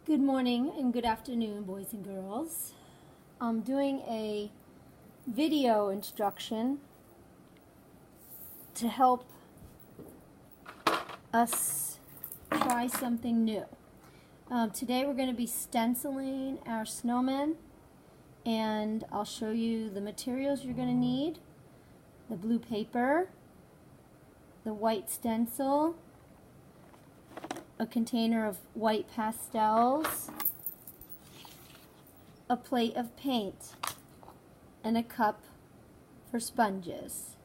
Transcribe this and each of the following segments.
Good morning and good afternoon, boys and girls. I'm doing a video instruction to help us try something new. Today we're going to be stenciling our snowmen, and I'll show you the materials you're going to need: the blue paper, the white stencil, a container of white pastels, a plate of paint, and a cup for sponges.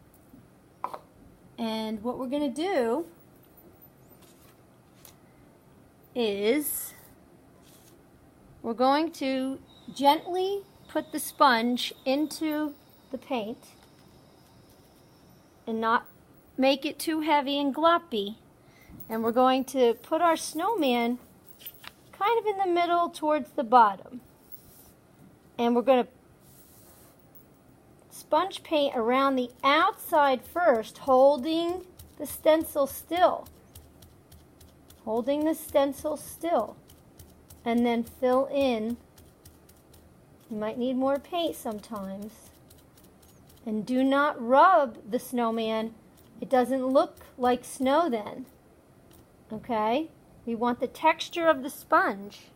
And what we're going to do is we're going to gently put the sponge into the paint and not make it too heavy and gloppy. And we're going to put our snowman kind of in the middle towards the bottom. And we're going to sponge paint around the outside first, holding the stencil still. Holding the stencil still. And then fill in. You might need more paint sometimes. And do not rub the snowman. It doesn't look like snow then. Okay? We want the texture of the sponge.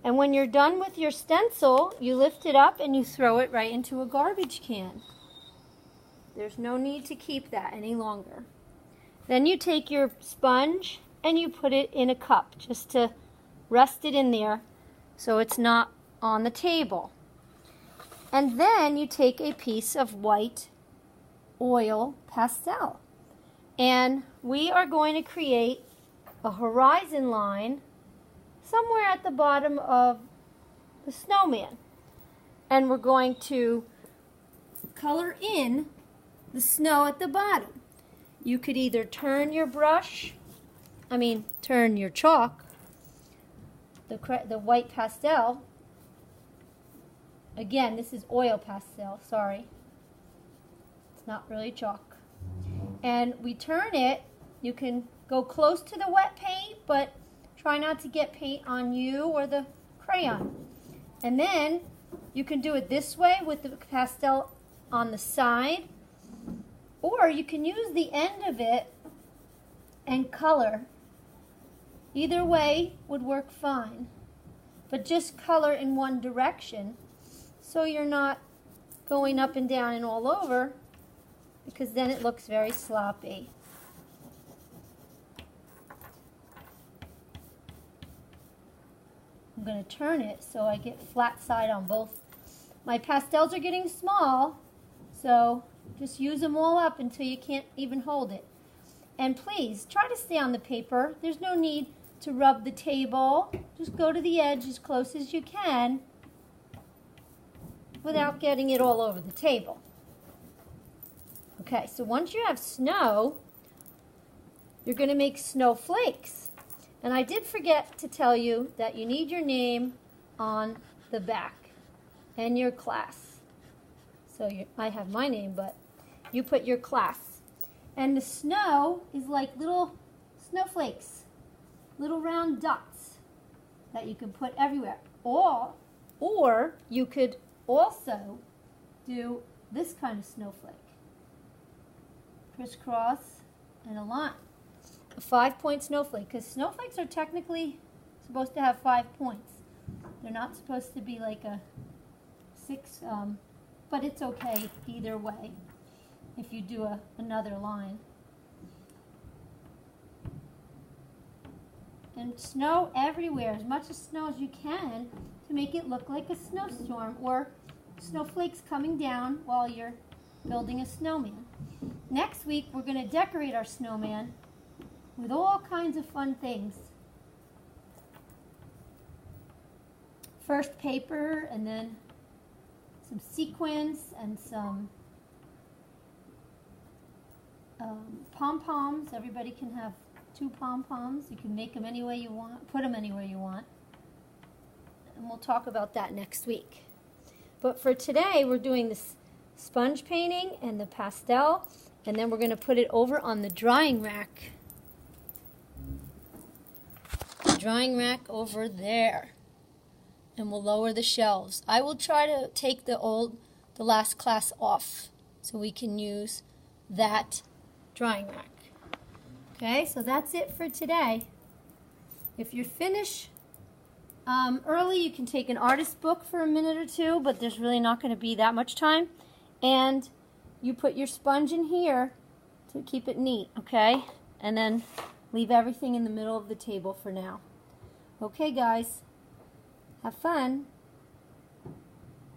And when you're done with your stencil, you lift it up and you throw it right into a garbage can. There's no need to keep that any longer. Then you take your sponge and you put it in a cup just to rest it in there so it's not on the table. And then you take a piece of white oil pastel. And we are going to create a horizon line somewhere at the bottom of the snowman. And we're going to color in the snow at the bottom. You could either turn your chalk, the white pastel. Again, this is oil pastel, sorry. It's not really chalk. And we turn it. You can go close to the wet paint, but try not to get paint on you or the crayon. And then you can do it this way with the pastel on the side, or you can use the end of it and color. Either way would work fine, but just color in one direction so you're not going up and down and all over, because then it looks very sloppy. I'm going to turn it so I get flat side on both. My pastels are getting small, so just use them all up until you can't even hold it. And please, try to stay on the paper. There's no need to rub the table. Just go to the edge as close as you can without getting it all over the table. Okay, so once you have snow, you're going to make snowflakes. And I did forget to tell you that you need your name on the back and your class. So I have my name, but you put your class. And the snow is like little snowflakes, little round dots that you can put everywhere. Or you could also do this kind of snowflake. Crisscross and a line. A 5-point snowflake, because snowflakes are technically supposed to have 5 points. They're not supposed to be like a 6, but it's okay either way if you do another line. And snow everywhere, as much as snow as you can, to make it look like a snowstorm or snowflakes coming down while you're building a snowman. Next week we're going to decorate our snowman with all kinds of fun things. First paper, and then some sequins and some pom-poms. Everybody can have 2 pom-poms. You can make them any way you want, put them anywhere you want. And we'll talk about that next week. But for today, we're doing this sponge painting and the pastel, and then we're going to put it over on the drying rack. drying rack over there. And we'll lower the shelves. I will try to take the last class off so we can use that drying rack. Okay, so that's it for today. If you're finished early, you can take an artist book for a minute or two, but there's really not going to be that much time. And you put your sponge in here to keep it neat, okay? And then leave everything in the middle of the table for now. Okay, guys, have fun.